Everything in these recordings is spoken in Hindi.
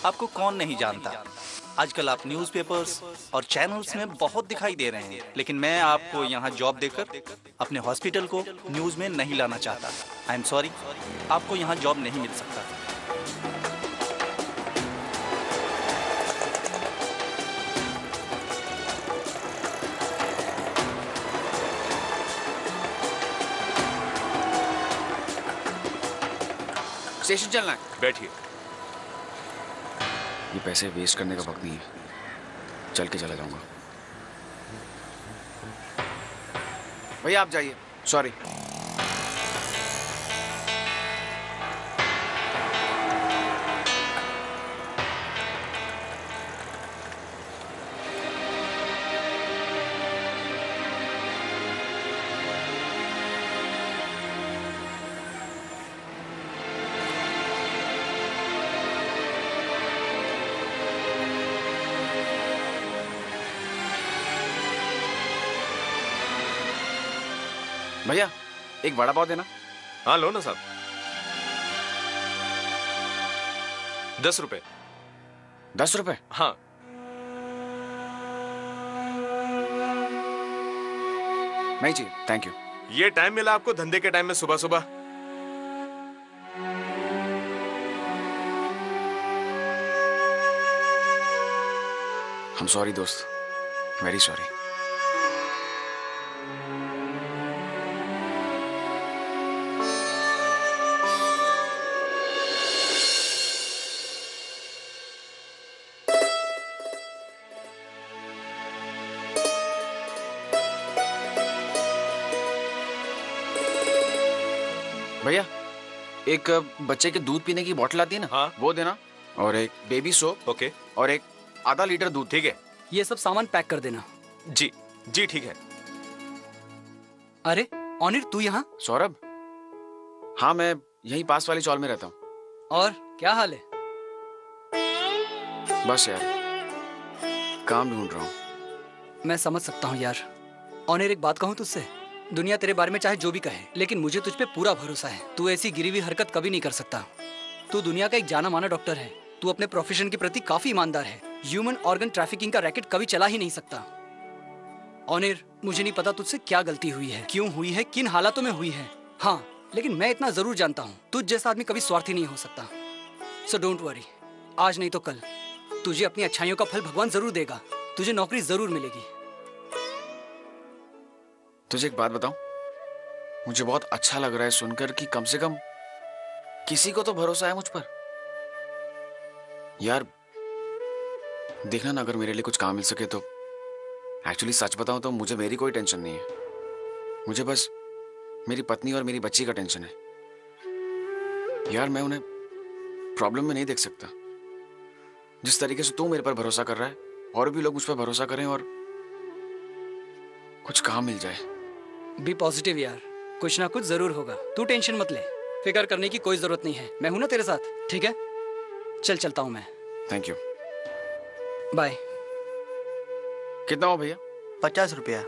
आपको कौन नहीं जानता। आजकल आप न्यूज़पेपर्स और चैनल्स में बहुत दिखाई दे रहे हैं, लेकिन मैं आपको यहाँ जॉब देकर अपने हॉस्पिटल को न्यूज़ में नहीं लाना चाहता। आई एम सॉरी, आपको यहाँ जॉब नहीं मिल सकता। स्टेशन चलना है। बैठिए। ये पैसे वेस्ट करने का वक्त नहीं है, चल के चला जाऊंगा। भैया आप जाइए, सॉरी। भैया एक वड़ा पाव देना। हाँ लो ना साहब। 10 रुपए। 10 रुपए? हाँ। नहीं चाहिए, थैंक यू। ये टाइम मिला आपको धंधे के टाइम में सुबह सुबह? हम सॉरी दोस्त, वेरी सॉरी। भैया एक बच्चे के दूध पीने की बोतल आती है ना, हाँ? वो देना, और एक बेबी सोप। ओके। और एक आधा लीटर दूध। ठीक है। ये सब सामान पैक कर देना। जी जी ठीक है। अरे ऑनिर, तू यहाँ? सौरभ, हाँ मैं यहीं पास वाली चौल में रहता हूँ। और क्या हाल है? बस यार काम ढूंढ रहा हूँ। मैं समझ सकता हूँ यार। ऑनिर एक बात कहूँ तुझसे, दुनिया तेरे बारे में चाहे जो भी कहे, लेकिन मुझे तुझ पे पूरा भरोसा है। तू ऐसी गिरी हुई हरकत कभी नहीं कर सकता। तू दुनिया का एक जाना माना डॉक्टर है। तू अपने प्रोफेशन के प्रति काफी ईमानदार है। ह्यूमन ऑर्गन ट्रैफिकिंग का रैकेट कभी चला ही नहीं सकता। ऑनिर, मुझे नहीं पता तुझसे क्या गलती हुई है, क्यों हुई है, किन हालातों में हुई है। हाँ, लेकिन मैं इतना जरूर जानता हूँ, तुझ जैसा आदमी कभी स्वार्थी नहीं हो सकता। सो डोंट वरी, आज नहीं तो कल तुझे अपनी अच्छाइयों का फल भगवान जरूर देगा। तुझे नौकरी जरूर मिलेगी। तुझे एक बात बताऊं, मुझे बहुत अच्छा लग रहा है सुनकर कि कम से कम किसी को तो भरोसा है मुझ पर। यार देखना ना, अगर मेरे लिए कुछ काम मिल सके तो। एक्चुअली सच बताऊं तो मुझे मेरी कोई टेंशन नहीं है। मुझे बस मेरी पत्नी और मेरी बच्ची का टेंशन है। यार मैं उन्हें प्रॉब्लम में नहीं देख सकता। जिस तरीके से तू मेरे पर भरोसा कर रहा है, और भी लोग मुझ पर भरोसा करें और कुछ काम मिल जाए। बी पॉजिटिव यार, कुछ ना कुछ जरूर होगा। तू टेंशन मत ले, फिक्र करने की कोई जरूरत नहीं है। मैं हूं ना तेरे साथ, ठीक है? चलता हूं मैं। Thank you. बाय। कितना हो भैया? 50 रुपया।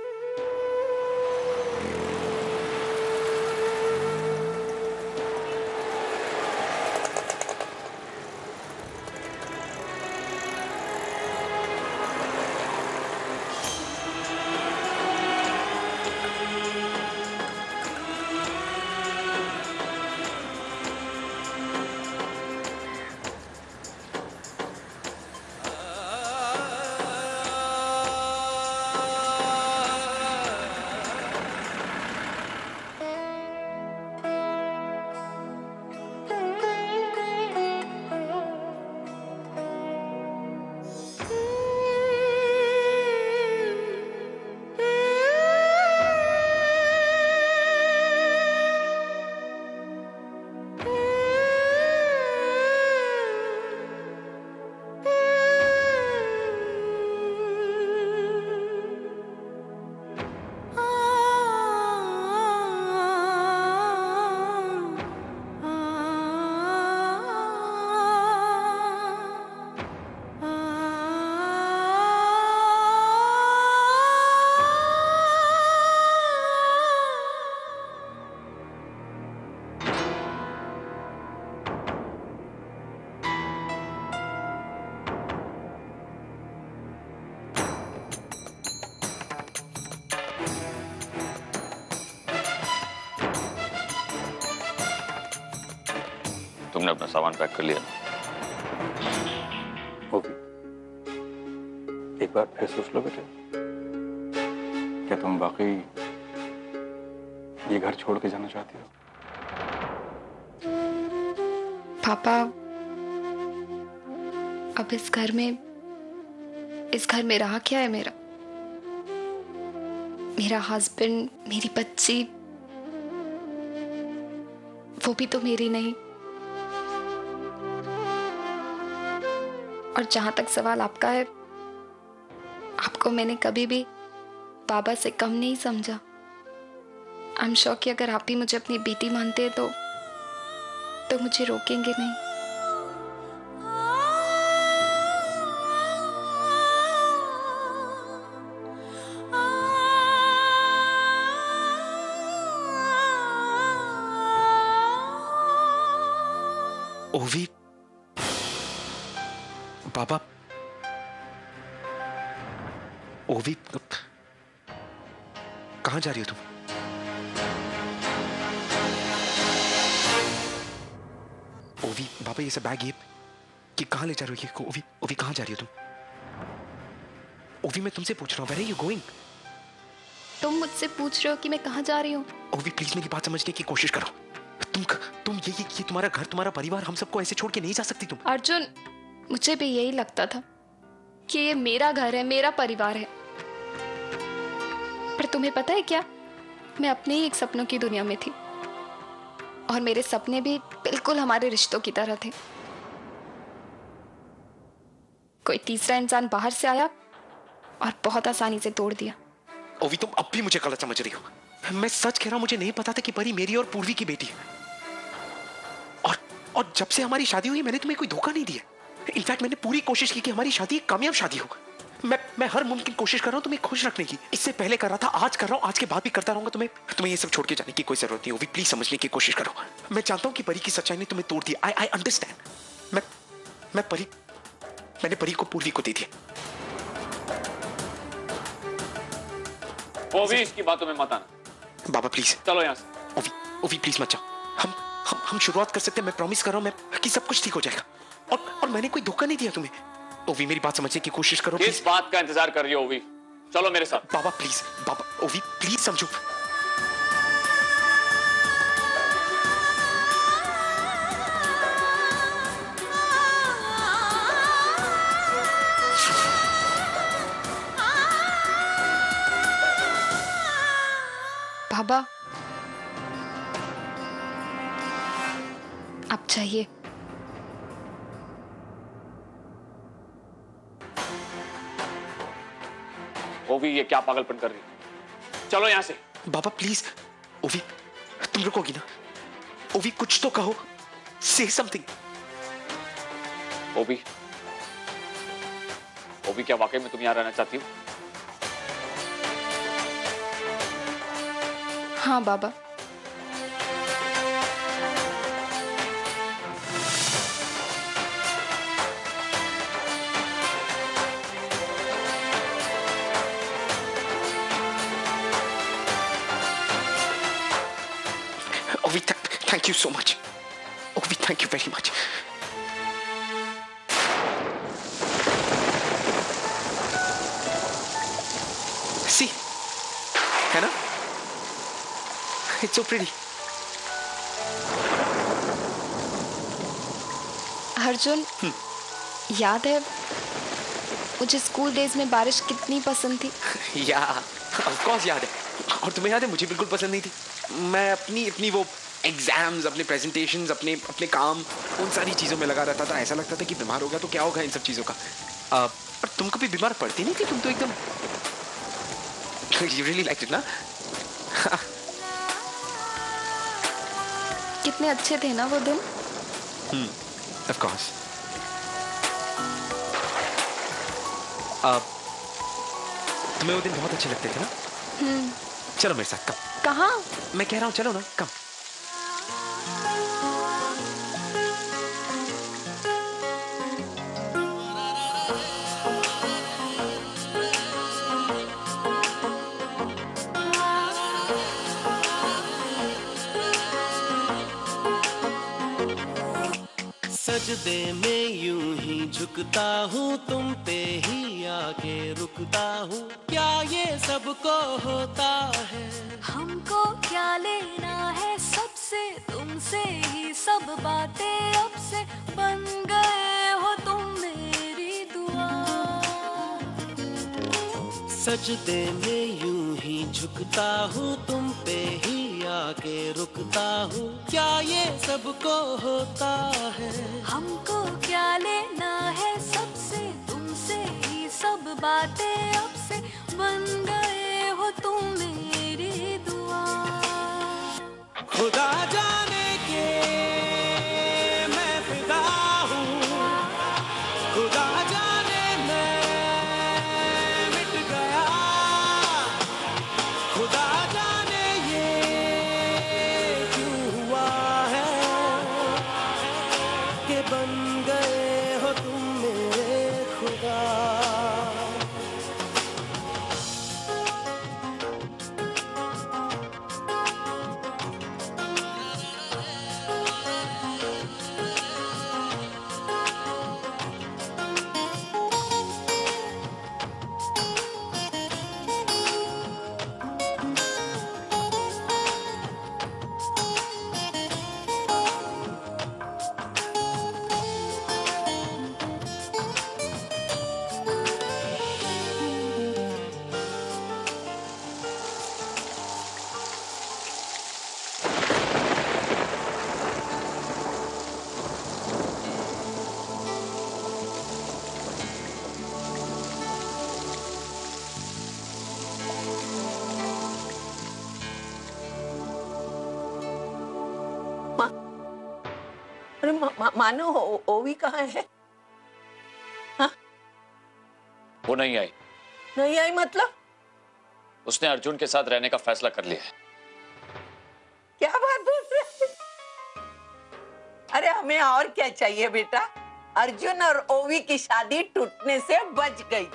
तुमने अपना सामान पैक कर लिया? वो भी एक बार फिर सोच लो बेटे, क्या तुम वाकई ये घर छोड़ के जाना चाहती हो? पापा, अब इस घर में रहा क्या है मेरा हस्बैंड, मेरी बच्ची, वो भी तो मेरी नहीं। और जहां तक सवाल आपका है, आपको मैंने कभी भी बाबा से कम नहीं समझा। आई एम श्योर कि अगर आप भी मुझे अपनी बेटी मानते हैं तो मुझे रोकेंगे नहीं। ओवी, बाबा, ओवी, कहाँ जा रही हो तुम? ओवी, बाबा, ये सब बैग ये कि कहाँ ले जा रही हो? ओवी, ओवी, कहाँ जा रही हो तुम? ओवी, मैं तुमसे पूछ रहा हूँ, वेयर आर यू गोइंग? तुम मुझसे पूछ रहे हो कि मैं कहाँ जा रही हूँ? ओवी, प्लीज मेरी बात समझने की कोशिश करो। तुम ये तुम्हारा घर, तुम्हारा परिवार, हम सबको ऐसे छोड़ के नहीं जा सकती तुम। अर्जुन, मुझे भी यही लगता था कि ये मेरा घर है, मेरा परिवार है। पर तुम्हें पता है क्या, मैं अपने ही एक सपनों की दुनिया में थी, और मेरे सपने भी बिल्कुल हमारे रिश्तों की तरह थे। कोई तीसरा इंसान बाहर से आया और बहुत आसानी से तोड़ दिया। ओवी, तुम अब भी मुझे गलत समझ रही हो। मैं सच कह रहा हूं, मुझे नहीं पता था कि परी मेरी और पूर्वी की बेटी है। और जब से हमारी शादी हुई, मैंने तुम्हें कोई धोखा नहीं दिया। इनफैक्ट मैंने पूरी कोशिश की कि हमारी शादी एक कामयाब शादी हो। मैं हर मुमकिन कोशिश कर रहा हूं तुम्हें खुश रखने की। इससे पहले कर रहा था, आज कर रहा हूं, आज के बाद भी करता रहूंगा। तुम्हें ये सब छोड़ के जाने की कोई जरूरत नहीं। ओवी, प्लीज समझने की कोशिश करो। मैं जानता हूं कि परी की सच्चाई ने तुम्हें तोड़ दिया। I understand. मैंने परी को पूर्वी को दे दिया। ओवी, इसकी बातों में मत आना। बाबा प्लीज, चलो यहाँ से। ओवी प्लीज मत जाओ। हम शुरुआत कर सकते हैं। मैं प्रॉमिस कर रहा हूं कि सब कुछ ठीक हो जाएगा। और मैंने कोई धोखा नहीं दिया तुम्हें। ओवी, मेरी बात समझने की कोशिश करो। किस बात का इंतजार कर रही हो ओवी? चलो मेरे साथ। बाबा प्लीज, बाबा, ओवी प्लीज समझो। बाबा, अब चाहिए। ओवी, ये क्या पागलपन कर रही है? चलो यहाँ से। बाबा प्लीज, ओवी तुम रुकोगी ना? ओवी कुछ तो कहो, से समथिंग। ओवी, क्या वाकई में तुम यहाँ रहना चाहती हो? हाँ बाबा। Ovi, thank you so much. Ovi, thank you very much. See, है ना? It's so pretty. अर्जुन, याद है मुझे स्कूल डेज में बारिश कितनी पसंद थी? ऑफ कोर्स याद है। और तुम्हें याद है मुझे बिल्कुल पसंद नहीं थी। मैं अपनी वो एग्जाम्स, अपने प्रेजेंटेशंस, अपने काम, उन सारी चीज़ों में लगा रहता था। ऐसा लगता था कि बीमार हो गया तो क्या होगा इन सब चीज़ों का। पर तुम कभी बीमार पड़ती नहीं थी। तुम तो एकदम You really liked it, ना? कितने अच्छे थे ना वो दिन। Of course. तुम्हें वो दिन बहुत अच्छे लगते थे ना? चलो मेरे साथ, कम। कहाँ? मैं कह रहा हूँ चलो ना, कम। सजदे में यूं ही झुकता हूँ, तुम पे ही आके रुकता हूँ। क्या ये सबको होता है? हमको क्या लेना है सबसे, तुमसे ही सब बातें अब से बन गए हो तुम मेरी दुआ। सजदे में यूं ही झुकता हूँ, तुम पे ही आके रुकता हूँ। क्या ये सबको होता है? हमको क्या लेना है सबसे, तुमसे ही सब बातें अब से बन गए हो तुम मेरी दुआ। खुदा जाने के मैं फिदा हूँ, खुदा जाने मैं मिट गया। खुदा जाने ये क्यों हुआ है कि बन गए हो तुम मेरे खुदा। अरे मानो ओवी कहाँ है? हाँ? वो नहीं आई। नहीं आई मतलब? उसने अर्जुन के साथ रहने का फैसला कर लिया है। क्या बात बोल रहे? अरे हमें और क्या चाहिए बेटा? अर्जुन और ओवी की शादी टूटने से बच गई।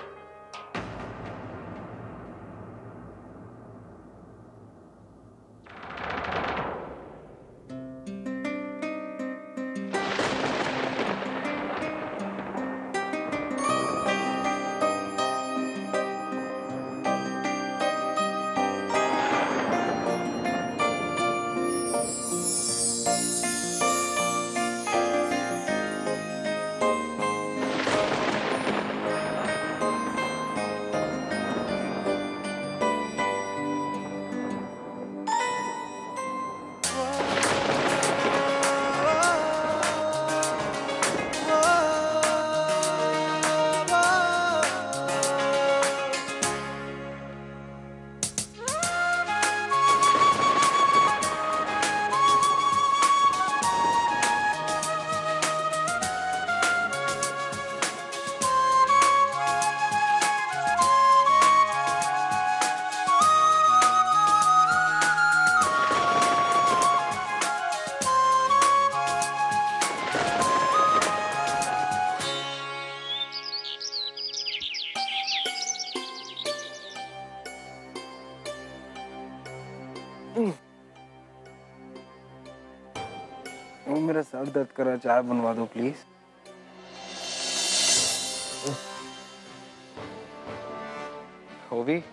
वो मेरा सर दर्द कर रहा है, चाय बनवा दो please. Ovi,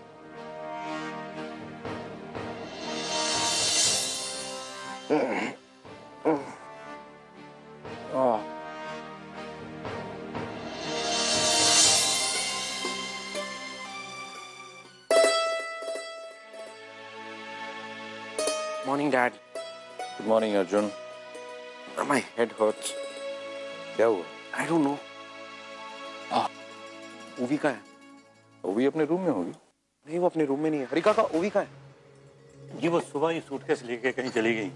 morning dad. Good morning Arjun. My head hurts. क्या हुआ? I don't know. ओवी का है? ओवी अपने रूम में होगी। नहीं, वो अपने रूम में नहीं है। हरिका का ओवी का है? जी वो सुबह ही सूटकेस लेके कहीं चली गई।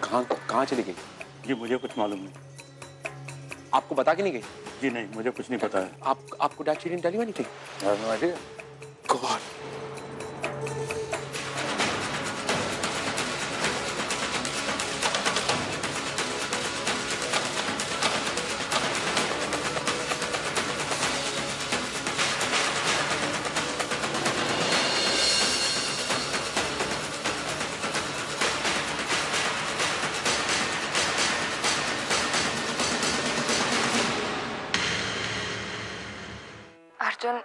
कहाँ चली गई? जी मुझे कुछ मालूम नहीं। आपको बता के नहीं गई? जी नहीं, मुझे कुछ नहीं पता है। आपको dad she didn't tell you anything? I have no idea. God. Arjun,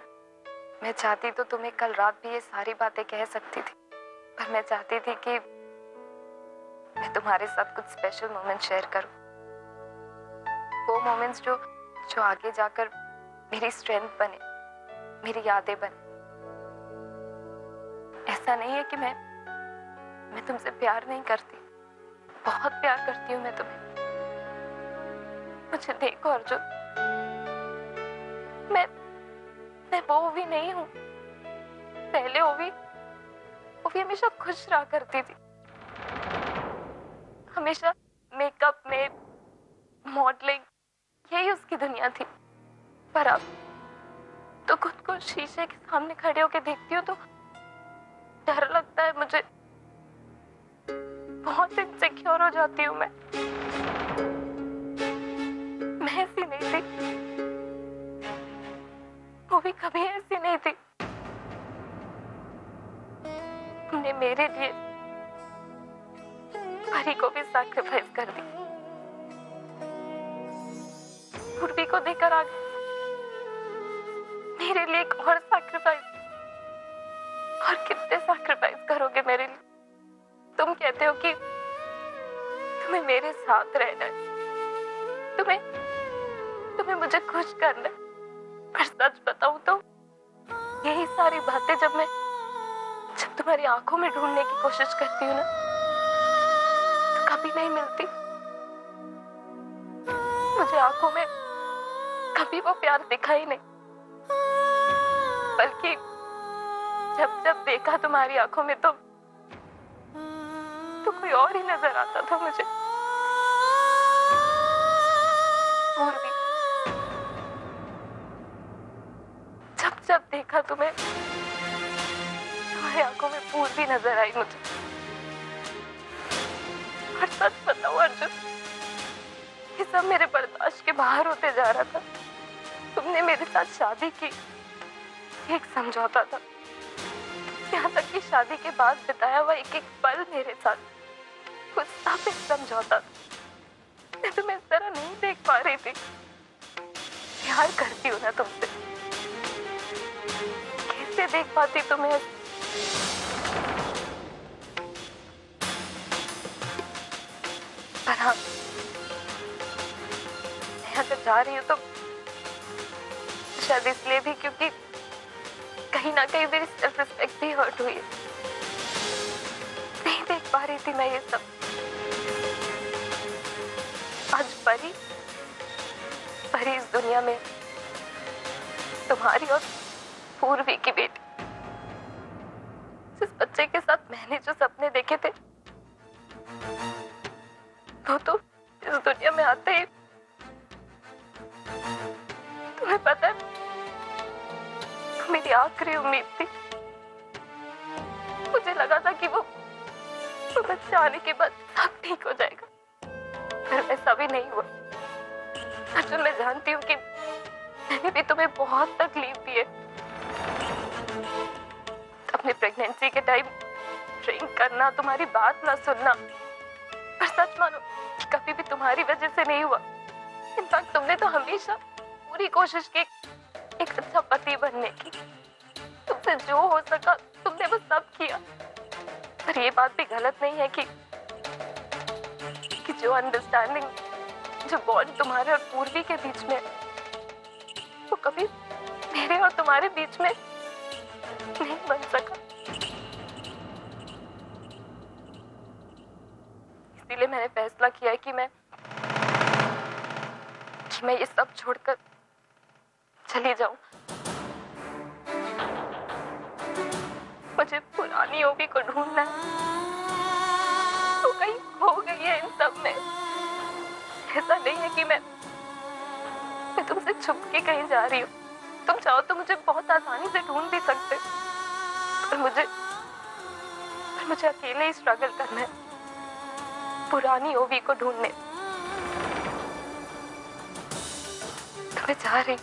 मैं चाहती तो तुम्हें कल रात भी ये सारी बातें कह सकती थी, पर मैं चाहती थी कि मैं तुम्हारे साथ कुछ स्पेशल मोमेंट शेयर करूं। वो मोमेंट्स जो आगे जाकर मेरी स्ट्रेंथ बने, मेरी यादें बने। ऐसा नहीं है कि मैं तुमसे प्यार नहीं करती, बहुत प्यार करती हूँ मैं तुम्हें। मुझे देखो अर्जुन, मैं वो भी नहीं हूँ। पहले वो भी हमेशा खुश रहा करती थी, हमेशा मेकअप में, मॉडलिंग, यही उसकी दुनिया थी। पर अब तो खुद को शीशे के सामने खड़े होके देखती हूँ तो डर लगता है मुझे, बहुत इनसिक्योर हो जाती हूँ मैं ऐसी नहीं थी, वो भी कभी ऐसी नहीं थी। तुमने मेरे लिए परी को भी सैक्रिफाइस कर दी, पूर्वी को देकर आ गई। मेरे लिए एक और सैक्रिफाइस, और कितने सैक्रिफाइस करोगे मेरे लिए? तुम कहते हो कि तुम्हें मेरे साथ रहना है, तुम्हें मुझे खुश करना है, पर सच बताऊं तो यही सारी बातें जब तुम्हारी आंखों में ढूंढने की कोशिश करती हूँ ना, तो कभी नहीं मिलती। मुझे आंखों में कभी वो प्यार दिखा ही नहीं, बल्कि जब देखा तुम्हारी आंखों में तो कोई और ही नजर आता था मुझे। और भी जब देखा तुम्हें, तुम्हारी आंखों में पूर्वी नजर आई मुझे। और सच बताओ अर्जुन, ये सब मेरे बर्दाश्त के बाहर होते जा रहा था। तुमने मेरे साथ शादी की, एक समझौता था, यहाँ तक कि शादी के बाद बिताया हुआ एक पल मेरे साथ, कुछ सब एक समझौता था। मैं तुम्हें इस तरह नहीं देख पा रही थी। प्यार करती हूँ ना तुमसे, कैसे देख पाती तुम्हें? पर हाँ, यहाँ से जा रही हूँ तो शायद इसलिए भी क्योंकि कहीं ना कहीं मेरी सेल्फ रिस्पेक्ट भी हर्ट हुई है। नहीं देख पा रही थी मैं ये सब। आज परी इस दुनिया में तुम्हारी और पूर्वी की बेटी, जिस बच्चे के साथ मैंने जो सपने देखे थे वो तो इस दुनिया में आते ही, तुम्हें पता है, मेरी आखिरी उम्मीद थी। मुझे लगा था कि वो बच्चा आने के बाद सब ठीक हो जाएगा, पर ऐसा भी नहीं हुआ। अर्जुन, मैं जानती हूँ कि मैंने भी तुम्हें बहुत तकलीफ दी है। अपने प्रेगनेंसी के टाइम ड्रिंक करना, तुम्हारी बात ना सुनना, पर सच मानो कभी भी तुम्हारी वजह से नहीं हुआ। इनफैक्ट तुमने तो हमेशा पूरी कोशिश की एक अच्छा पति बनने की। तुमसे जो हो सका तुमने वो सब किया। पर ये बात भी गलत नहीं है कि जो अंडरस्टैंडिंग, जो बॉन्ड तुम्हारे और पूर्वी के बीच में, वो कभी मेरे और तुम्हारे बीच में नहीं बन सका। इसीलिए मैंने फैसला किया है कि मैं ये सब छोड़कर चली जाऊं। मुझे पुरानी ओवी को ढूंढना है, वो कहीं खो गई है इन सब में। ऐसा नहीं है कि मैं तुमसे छुप के कहीं जा रही हूँ। तुम चाहो तो मुझे बहुत आसानी से ढूंढ भी सकते, पर मुझे अकेले ही स्ट्रगल करना है पुरानी ओवी को ढूंढने। तो मैं जा रही हूँ।